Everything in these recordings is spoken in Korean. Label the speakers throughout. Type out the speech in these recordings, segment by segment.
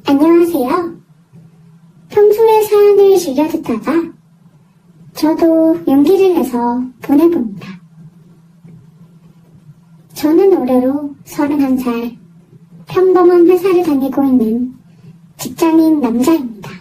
Speaker 1: 안녕하세요. 평소에 사연을 즐겨 듣다가 저도 용기를 내서 보내봅니다. 저는 올해로 31살 평범한 회사를 다니고 있는 직장인 남자입니다.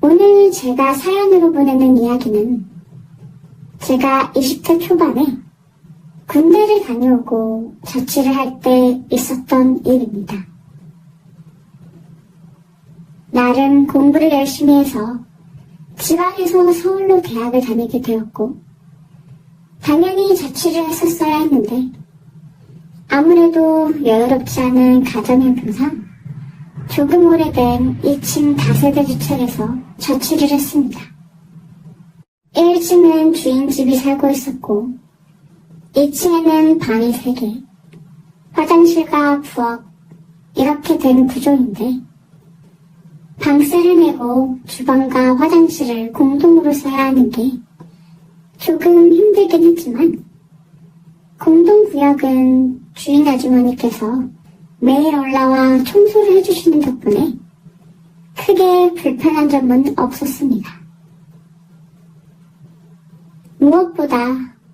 Speaker 1: 오늘 제가 사연으로 보내는 이야기는 제가 20대 초반에 군대를 다녀오고 자취를 할 때 있었던 일입니다. 나름 공부를 열심히 해서 지방에서 서울로 대학을 다니게 되었고 당연히 자취를 했었어야 했는데 아무래도 여유롭지 않은 가정형편상 조금 오래된 2층 다세대 주택에서 자취를 했습니다. 1층은 주인집이 살고 있었고 2층에는 방이 3개, 화장실과 부엌 이렇게 된 구조인데 방세를 내고 주방과 화장실을 공동으로 써야 하는 게 조금 힘들긴 했지만 공동구역은 주인 아주머니께서 매일 올라와 청소를 해주시는 덕분에 크게 불편한 점은 없었습니다. 무엇보다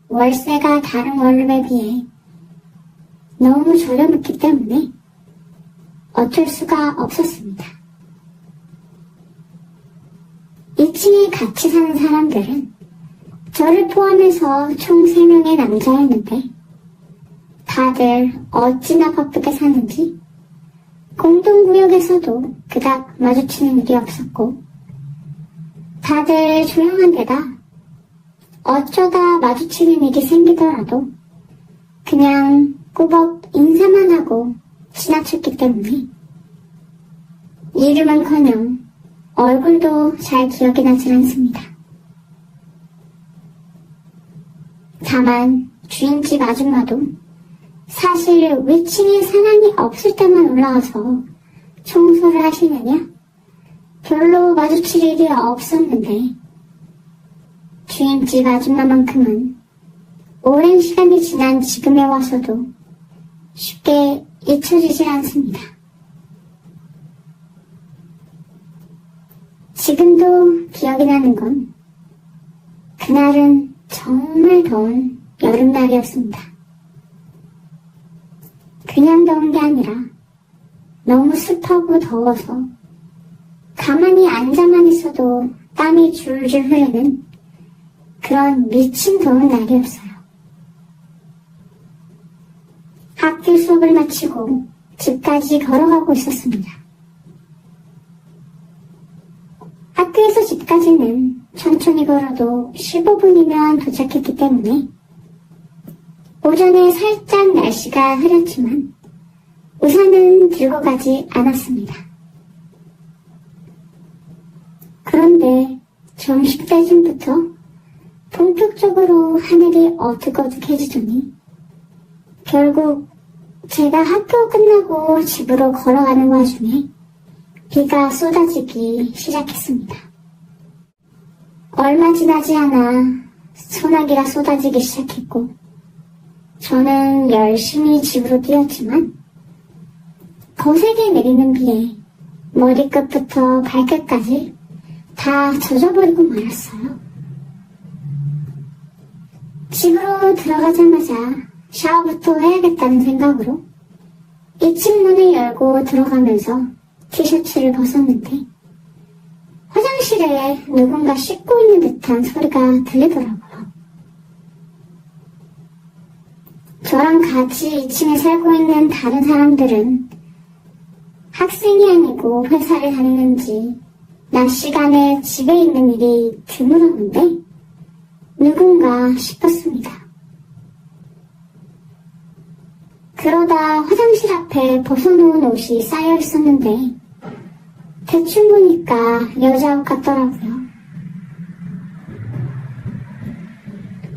Speaker 1: 월세가 다른 원룸에 비해 너무 저렴했기 때문에 어쩔 수가 없었습니다. 2층에 같이 사는 사람들은 저를 포함해서 총 3명의 남자였는데 다들 어찌나 바쁘게 사는지 공동구역에서도 그닥 마주치는 일이 없었고 다들 조용한 데다 어쩌다 마주치는 일이 생기더라도 그냥 꾸벅 인사만 하고 지나쳤기 때문에 이름은커녕 얼굴도 잘 기억이 나질 않습니다. 다만 주인집 아줌마도 사실 위층에 사람이 없을 때만 올라와서 청소를 하시느냐 별로 마주칠 일이 없었는데 주인집 아줌마만큼은 오랜 시간이 지난 지금에 와서도 쉽게 잊혀지질 않습니다. 지금도 기억이 나는 건 그날은 정말 더운 여름날이었습니다. 그냥 더운 게 아니라 너무 습하고 더워서 가만히 앉아만 있어도 땀이 줄줄 흐르는 그런 미친 더운 날이었어요. 학교 수업을 마치고 집까지 걸어가고 있었습니다. 학교에서 집까지는 천천히 걸어도 15분이면 도착했기 때문에 오전에 살짝 날씨가 흐렸지만 우산은 들고 가지 않았습니다. 그런데 점심때쯤부터 본격적으로 하늘이 어둑어둑해지더니 결국 제가 학교 끝나고 집으로 걸어가는 와중에 비가 쏟아지기 시작했습니다. 얼마 지나지 않아 소나기가 쏟아지기 시작했고 저는 열심히 집으로 뛰었지만 거세게 내리는 비에 머리끝부터 발끝까지 다 젖어버리고 말았어요. 집으로 들어가자마자 샤워부터 해야겠다는 생각으로 2층 문을 열고 들어가면서 티셔츠를 벗었는데 화장실에 누군가 씻고 있는 듯한 소리가 들리더라고요. 저랑 같이 2층에 살고 있는 다른 사람들은 학생이 아니고 회사를 다니는지 낮 시간에 집에 있는 일이 드물었는데 누군가 싶었습니다. 그러다 화장실 앞에 벗어놓은 옷이 쌓여 있었는데 대충 보니까 여자 옷 같더라고요.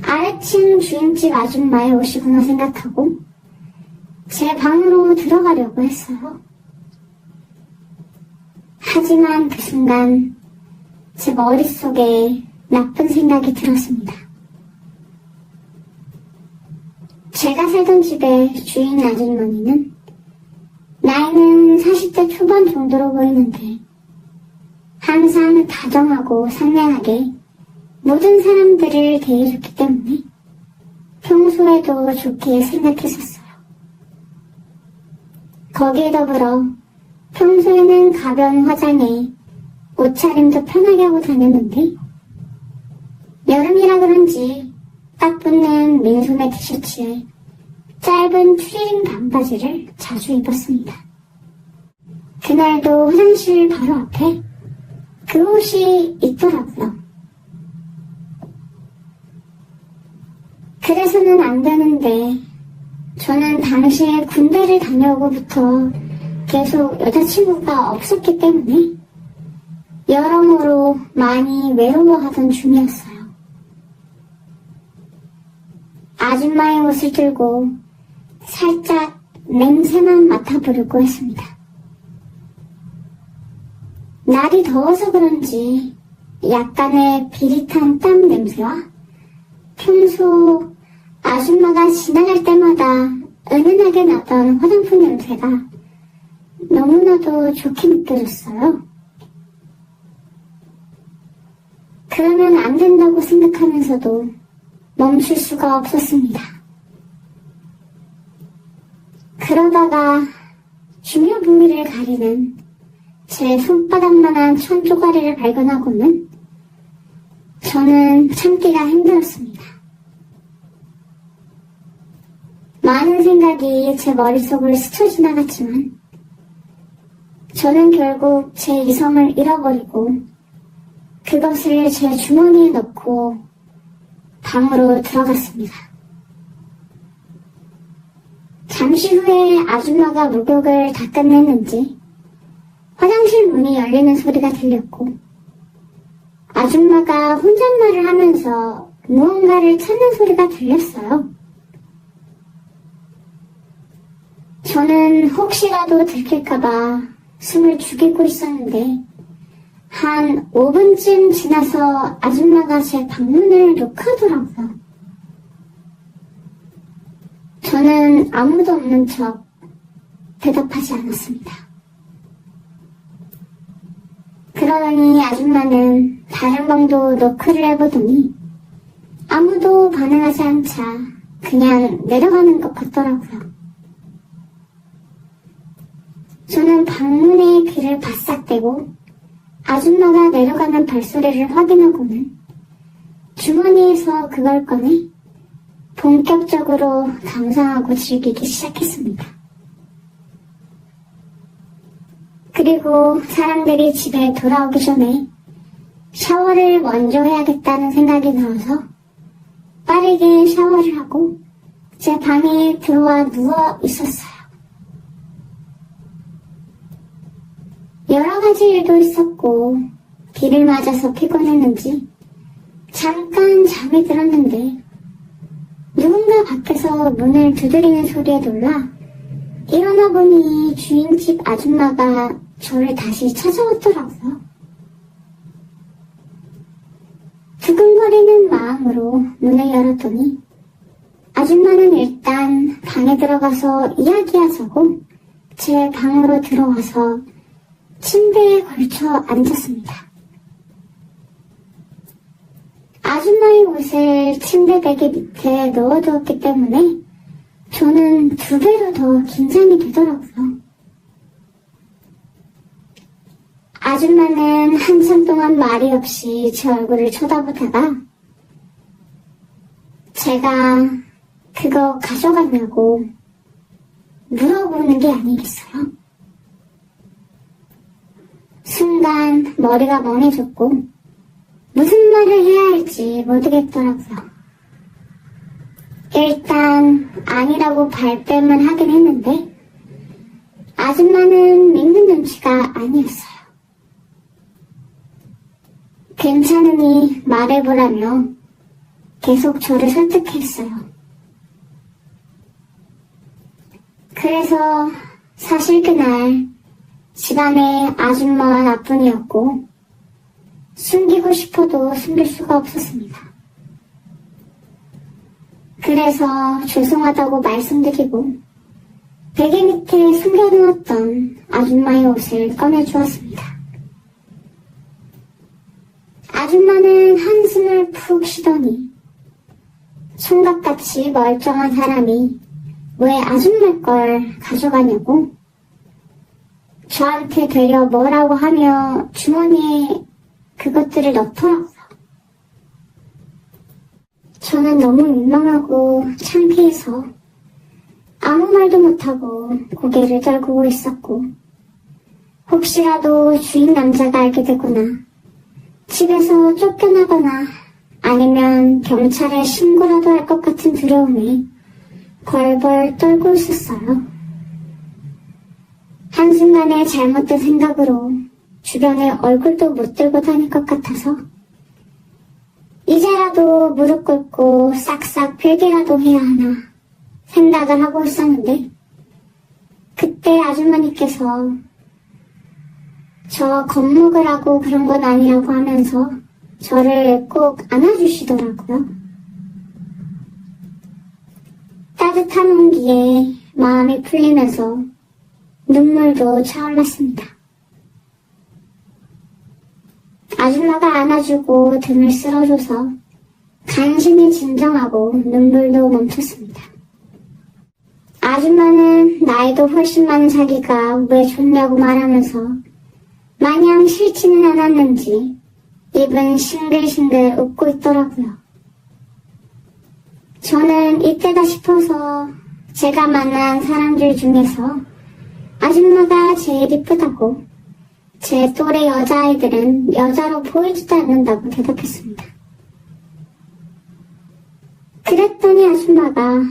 Speaker 1: 아래층 주인집 아줌마의 옷이구나 생각하고 제 방으로 들어가려고 했어요. 하지만 그 순간 제 머릿속에 나쁜 생각이 들었습니다. 제가 살던 집의 주인 아주머니는 나이는 40대 초반 정도로 보이는데 항상 다정하고 상냥하게 모든 사람들을 대해줬기 때문에 평소에도 좋게 생각했었어요. 거기에 더불어 평소에는 가벼운 화장에 옷차림도 편하게 하고 다녔는데 여름이라 그런지 딱 붙는 민소매 티셔츠에 짧은 추리닝 반바지를 자주 입었습니다. 그날도 화장실 바로 앞에 그 옷이 있더라고요. 그래서는 안 되는데 저는 당시에 군대를 다녀오고부터 계속 여자친구가 없었기 때문에 여러모로 많이 외로워하던 중이었어요. 아줌마의 옷을 들고 살짝 냄새만 맡아보려고 했습니다. 날이 더워서 그런지 약간의 비릿한 땀 냄새와 평소 아줌마가 지나갈 때마다 은은하게 나던 화장품 냄새가 너무나도 좋게 느껴졌어요. 그러면 안 된다고 생각하면서도 멈출 수가 없었습니다. 그러다가 중요 부위를 가리는 제 손바닥만한 천 조가리를 발견하고는 저는 참기가 힘들었습니다. 많은 생각이 제 머릿속을 스쳐 지나갔지만 저는 결국 제 이성을 잃어버리고 그것을 제 주머니에 넣고 방으로 들어갔습니다. 잠시 후에 아줌마가 목욕을 다 끝냈는지 화장실 문이 열리는 소리가 들렸고 아줌마가 혼잣말을 하면서 무언가를 찾는 소리가 들렸어요. 저는 혹시라도 들킬까봐 숨을 죽이고 있었는데 한 5분쯤 지나서 아줌마가 제 방문을 녹하더라고요. 저는 아무도 없는 척 대답하지 않았습니다. 그러더니 아줌마는 다른 방도 노크를 해보더니 아무도 반응하지 않자 그냥 내려가는 것 같더라고요. 저는 방문에 귀를 바싹 대고 아줌마가 내려가는 발소리를 확인하고는 주머니에서 그걸 꺼내 본격적으로 감상하고 즐기기 시작했습니다. 그리고 사람들이 집에 돌아오기 전에 샤워를 먼저 해야겠다는 생각이 들어서 빠르게 샤워를 하고 제 방에 들어와 누워 있었어요. 여러 가지 일도 있었고 비를 맞아서 피곤했는지 잠깐 잠이 들었는데 누군가 밖에서 문을 두드리는 소리에 놀라 일어나 보니 주인집 아줌마가 저를 다시 찾아왔더라고요. 두근거리는 마음으로 문을 열었더니 아줌마는 일단 방에 들어가서 이야기하자고 제 방으로 들어와서 침대에 걸쳐 앉았습니다. 아줌마의 옷을 침대 베개 밑에 넣어두었기 때문에 저는 2배로 더 긴장이 되더라고요. 아줌마는 한참 동안 말이 없이 제 얼굴을 쳐다보다가 제가 그거 가져갔냐고 물어보는 게 아니겠어요? 순간 머리가 멍해졌고 무슨 말을 해야 할지 모르겠더라고요. 일단 아니라고 발뺌을 하긴 했는데 아줌마는 믿는 눈치가 아니었어요. 괜찮으니 말해보라며 계속 저를 설득했어요. 그래서 사실 그날 집안에 아줌마와 나뿐이었고 숨기고 싶어도 숨길 수가 없었습니다. 그래서 죄송하다고 말씀드리고 베개 밑에 숨겨놓았던 아줌마의 옷을 꺼내주었습니다. 아줌마는 한숨을 푹 쉬더니 총각같이 멀쩡한 사람이 왜 아줌마 걸 가져가냐고 저한테 되려 뭐라고 하며 주머니에 그것들을 넣더라고요. 저는 너무 민망하고 창피해서 아무 말도 못하고 고개를 떨구고 있었고, 혹시라도 주인 남자가 알게 되거나 집에서 쫓겨나거나 아니면 경찰에 신고라도 할 것 같은 두려움에 벌벌 떨고 있었어요. 한순간에 잘못된 생각으로 주변에 얼굴도 못 들고 다닐 것 같아서 이제라도 무릎 꿇고 싹싹 빌기라도 해야 하나 생각을 하고 있었는데, 그때 아주머니께서 저 겁먹으라고 그런 건 아니라고 하면서 저를 꼭 안아주시더라고요. 따뜻한 온기에 마음이 풀리면서 눈물도 차올랐습니다. 아줌마가 안아주고 등을 쓸어줘서 간신히 진정하고 눈물도 멈췄습니다. 아줌마는 나이도 훨씬 많은 자기가 왜 좋냐고 말하면서 마냥 싫지는 않았는지 입은 싱글싱글 웃고 있더라고요. 저는 이때다 싶어서 제가 만난 사람들 중에서 아줌마가 제일 이쁘다고, 제 또래 여자아이들은 여자로 보이지도 않는다고 대답했습니다. 그랬더니 아줌마가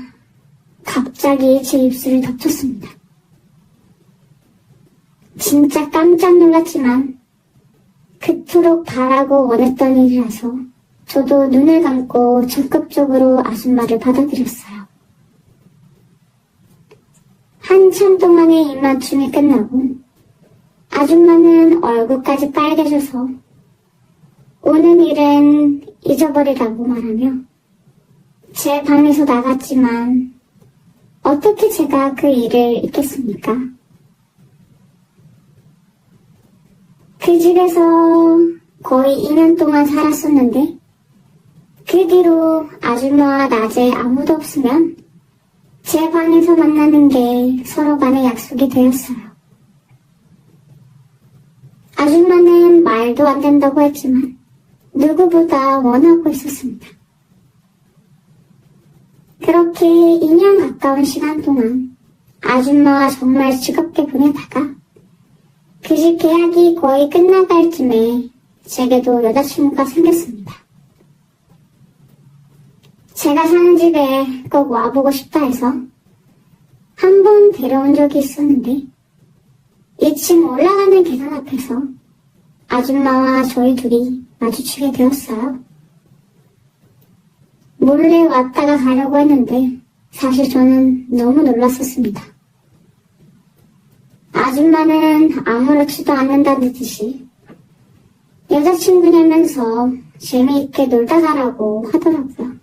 Speaker 1: 갑자기 제 입술을 덮쳤습니다. 진짜 깜짝 놀랐지만 그토록 바라고 원했던 일이라서 저도 눈을 감고 적극적으로 아줌마를 받아들였어요. 한참 동안의 입맞춤이 끝나고 아줌마는 얼굴까지 빨개져서 오는 일은 잊어버리라고 말하며 제 방에서 나갔지만 어떻게 제가 그 일을 잊겠습니까? 그 집에서 거의 2년 동안 살았었는데 그 뒤로 아줌마와 낮에 아무도 없으면 제 방에서 만나는 게 서로 간의 약속이 되었어요. 아줌마는 말도 안 된다고 했지만 누구보다 원하고 있었습니다. 그렇게 2년 가까운 시간 동안 아줌마와 정말 즐겁게 보내다가 그 집 계약이 거의 끝나갈 쯤에 제게도 여자친구가 생겼습니다. 제가 사는 집에 꼭 와보고 싶다 해서 한 번 데려온 적이 있었는데 2층 올라가는 계단 앞에서 아줌마와 저희 둘이 마주치게 되었어요. 몰래 왔다가 가려고 했는데 사실 저는 너무 놀랐었습니다. 아줌마는 아무렇지도 않는다는 듯이 여자친구냐면서 재미있게 놀다 가라고 하더라고요.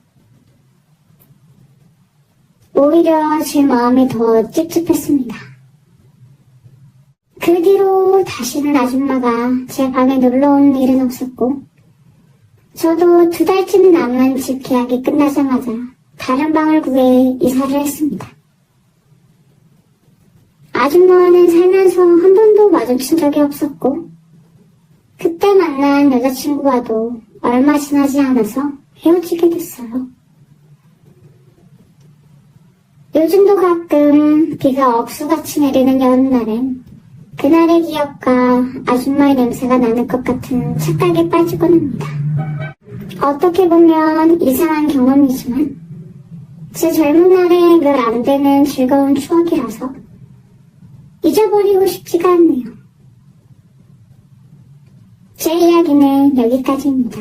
Speaker 1: 오히려 제 마음이 더 찝찝했습니다. 그 뒤로 다시는 아줌마가 제 방에 놀러온 일은 없었고 저도 2달쯤 남은 집 계약이 끝나자마자 다른 방을 구해 이사를 했습니다. 아줌마와는 살면서 한 번도 마주친 적이 없었고 그때 만난 여자친구와도 얼마 지나지 않아서 헤어지게 됐어요. 요즘도 가끔 비가 억수같이 내리는 여름날엔 그날의 기억과 아줌마의 냄새가 나는 것 같은 착각에 빠지곤 합니다. 어떻게 보면 이상한 경험이지만 제 젊은 날의 몇 안 되는 즐거운 추억이라서 잊어버리고 싶지가 않네요. 제 이야기는 여기까지입니다.